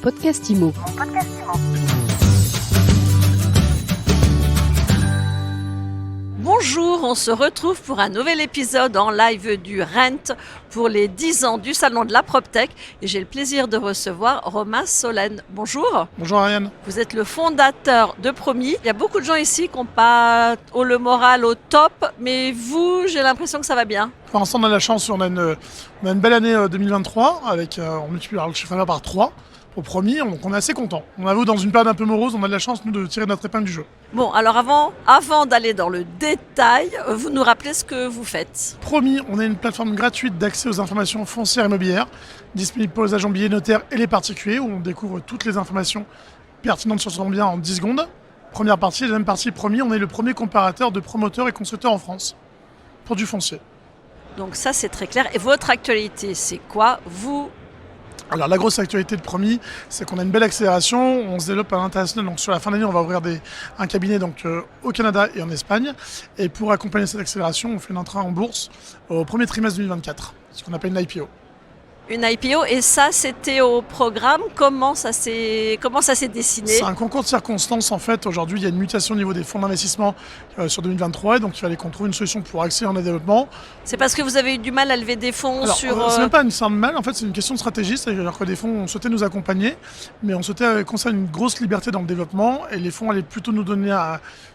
podcast IMO. Bonjour, on se retrouve pour un nouvel épisode en live du Rent pour les 10 ans du Salon de la PropTech et j'ai le plaisir de recevoir Romain Solène. Bonjour. Bonjour Ariane. Vous êtes le fondateur de Promis. Il y a beaucoup de gens ici qui n'ont pas le moral au top, mais vous, j'ai l'impression que ça va bien. Pour l'instant, on a la chance, on a une belle année 2023 avec on multiplie le chiffre d'affaires par 3 pour Promis, donc on est assez content. On avoue, dans une période un peu morose, on a de la chance nous de tirer notre épingle du jeu. Bon, alors avant d'aller dans le détail, vous nous rappelez ce que vous faites. Promis, on est une plateforme gratuite d'accès aux informations foncières et immobilières, disponible pour les agents billets notaires et les particuliers, où on découvre toutes les informations pertinentes sur son bien en 10 secondes. Première partie, deuxième partie, Promis, on est le premier comparateur de promoteurs et constructeurs en France pour du foncier. Donc ça, c'est très clair. Et votre actualité, c'est quoi, vous? Alors la grosse actualité de Promis, c'est qu'on a une belle accélération, on se développe à l'international, donc sur la fin d'année on va ouvrir un cabinet au Canada et en Espagne. Et pour accompagner cette accélération, on fait une entrée en bourse au premier trimestre 2024, ce qu'on appelle une IPO. Une IPO, et ça c'était au programme, comment ça s'est dessiné? C'est un concours de circonstances en fait. Aujourd'hui il y a une mutation au niveau des fonds d'investissement sur 2023, et donc il fallait qu'on trouve une solution pour accélérer le développement. C'est parce que vous avez eu du mal à lever des fonds? Alors, c'est même pas une sorte de mal, en fait c'est une question de stratégie, c'est-à-dire que les fonds souhaitaient nous accompagner, mais on souhaitait conserver une grosse liberté dans le développement, et les fonds allaient plutôt nous donner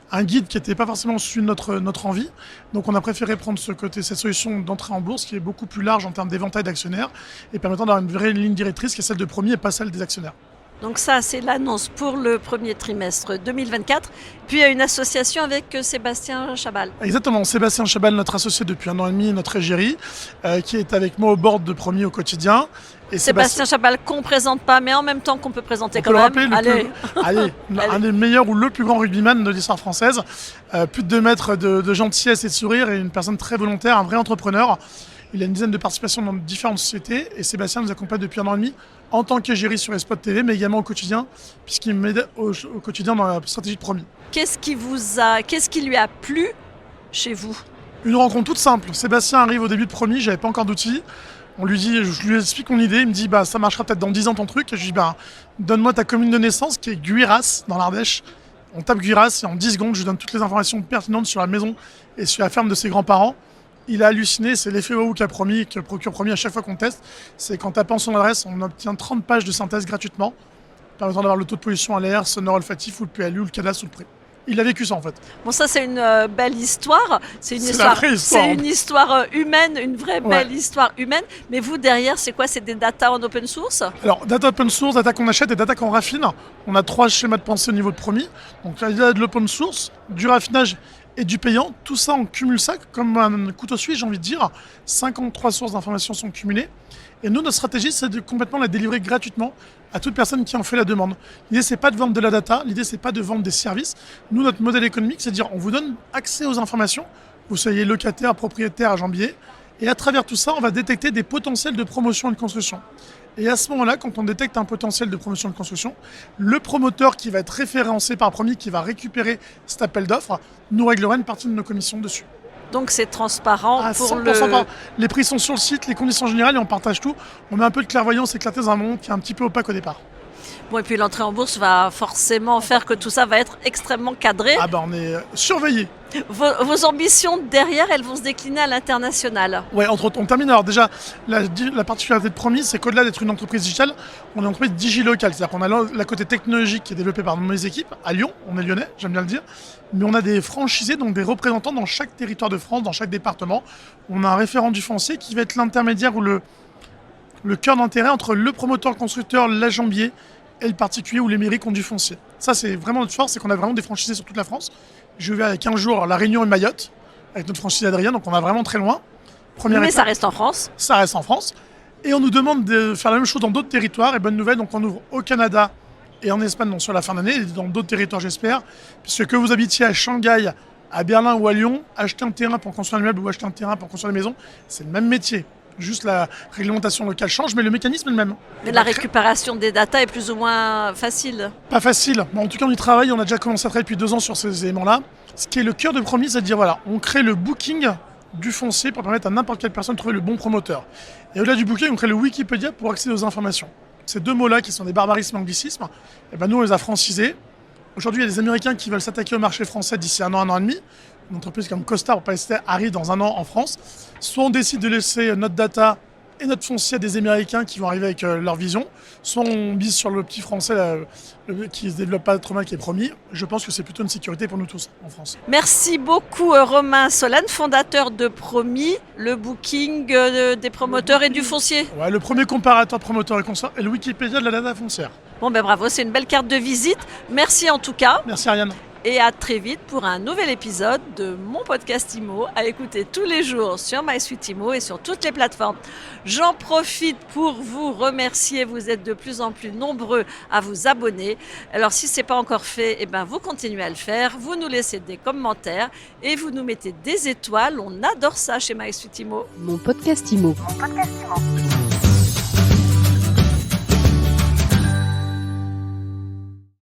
un guide qui n'était pas forcément celui de notre envie. Donc on a préféré prendre cette solution d'entrée en bourse qui est beaucoup plus large en termes d'éventail d'actionnaires et permettant d'avoir une vraie ligne directrice qui est celle de Promis et pas celle des actionnaires. Donc ça, c'est l'annonce pour le premier trimestre 2024. Puis il y a une association avec Sébastien Chabal. Exactement, Sébastien Chabal, notre associé depuis 1 an et demi, notre égérie, qui est avec moi au board de Promis au quotidien. Et Sébastien Chabal qu'on ne présente pas, mais en même temps qu'on peut présenter quand même. Allez, un des meilleurs ou le plus grand rugbyman de l'histoire française. Plus de 2 mètres de gentillesse et de sourire, et une personne très volontaire, un vrai entrepreneur. Il a une dizaine de participations dans différentes sociétés, et Sébastien nous accompagne depuis 1 an et demi en tant qu'égérie sur Spot TV, mais également au quotidien, puisqu'il m'aide au quotidien dans la stratégie de Promis. Qu'est-ce qui lui a plu chez vous? Une rencontre toute simple. Sébastien arrive au début de Promis, j'avais pas encore d'outils. Je lui explique mon idée, il me dit ça marchera peut-être dans 10 ans ton truc. Et je lui dis donne-moi ta commune de naissance qui est Guiras dans l'Ardèche. On tape Guiras et en 10 secondes je lui donne toutes les informations pertinentes sur la maison et sur la ferme de ses grands-parents. Il a halluciné, c'est l'effet waouh que procure Promis à chaque fois qu'on teste. C'est qu'en tapant son adresse, on obtient 30 pages de synthèse gratuitement, permettant d'avoir le taux de pollution à l'air, sonore olfactif ou le PLU ou le cadastre ou le prix. Il a vécu ça en fait. Bon, ça c'est une belle histoire. C'est une histoire humaine, une vraie belle histoire humaine. Mais vous derrière, c'est quoi? C'est des data en open source? Alors, data open source, data qu'on achète et data qu'on raffine. On a 3 schémas de pensée au niveau de Promis. Donc il y a de l'open source, du raffinage et du payant. Tout ça, on cumule ça comme un couteau suisse, j'ai envie de dire. 53 sources d'informations sont cumulées. Et nous, notre stratégie, c'est de complètement la délivrer gratuitement à toute personne qui en fait la demande. L'idée, c'est pas de vendre de la data, l'idée, c'est pas de vendre des services. Nous, notre modèle économique, c'est de dire, on vous donne accès aux informations, vous soyez locataire, propriétaire, agent billet, et à travers tout ça, on va détecter des potentiels de promotion et de construction. Et à ce moment-là, quand on détecte un potentiel de promotion et de construction, le promoteur qui va être référencé par Promis, qui va récupérer cet appel d'offres, nous réglera une partie de nos commissions dessus. Donc c'est transparent pour 100%. Les prix sont sur le site, les conditions générales, et on partage tout. On met un peu de clairvoyance et clarté dans un monde qui est un petit peu opaque au départ. Bon, et puis l'entrée en bourse va forcément faire que tout ça va être extrêmement cadré. On est surveillé. Vos ambitions derrière, elles vont se décliner à l'international. Ouais, entre autres. On termine. Alors déjà, la particularité de Promis, c'est qu'au-delà d'être une entreprise digitale, on est une entreprise digilocale. C'est-à-dire qu'on a la côté technologique qui est développée par mes équipes à Lyon. On est lyonnais, j'aime bien le dire. Mais on a des franchisés, donc des représentants dans chaque territoire de France, dans chaque département. On a un référent du foncier qui va être l'intermédiaire ou le cœur d'intérêt entre le promoteur, constructeur, l'agent billet et le particulier ou les mairies qui ont du foncier. Ça, c'est vraiment notre force, c'est qu'on a vraiment des franchisés sur toute la France. Je vais avec 15 jours à La Réunion et Mayotte, avec notre franchisé Adrien, donc on va vraiment très loin. Mais ça reste en France. Ça reste en France. Et on nous demande de faire la même chose dans d'autres territoires. Et bonne nouvelle, donc on ouvre au Canada et en Espagne sur la fin d'année, et dans d'autres territoires j'espère. Puisque que vous habitiez à Shanghai, à Berlin ou à Lyon, acheter un terrain pour construire un immeuble ou acheter un terrain pour construire une maison, c'est le même métier. Juste la réglementation locale change, mais le mécanisme est le même. Mais la récupération des datas est plus ou moins facile? Pas facile. Bon, en tout cas, on y travaille. On a déjà commencé à travailler depuis 2 ans sur ces éléments-là. Ce qui est le cœur de Promis, c'est de dire on crée le booking du foncier pour permettre à n'importe quelle personne de trouver le bon promoteur. Et au-delà du booking, on crée le Wikipédia pour accéder aux informations. Ces deux mots-là, qui sont des barbarismes et anglicismes, eh ben nous, on les a francisés. Aujourd'hui, il y a des Américains qui veulent s'attaquer au marché français d'ici un an et demi. Une entreprise comme Costa, pour pas hésiter, arrive dans un an en France. Soit on décide de laisser notre data et notre foncier à des Américains qui vont arriver avec leur vision, soit on mise sur le petit français qui se développe pas trop mal, qui est promis. Je pense que c'est plutôt une sécurité pour nous tous en France. Merci beaucoup Romain Solène, fondateur de Promis, le booking des promoteurs et du foncier. Ouais, le premier comparateur promoteur et consort est le Wikipédia de la data foncière. Bon ben bravo, c'est une belle carte de visite. Merci en tout cas. Merci Ariane. Et à très vite pour un nouvel épisode de mon podcast IMO à écouter tous les jours sur MySuite IMO et sur toutes les plateformes. J'en profite pour vous remercier. Vous êtes de plus en plus nombreux à vous abonner. Alors si ce n'est pas encore fait, eh ben, vous continuez à le faire. Vous nous laissez des commentaires et vous nous mettez des étoiles. On adore ça chez MySuite IMO. Mon podcast IMO. Mon podcast IMO.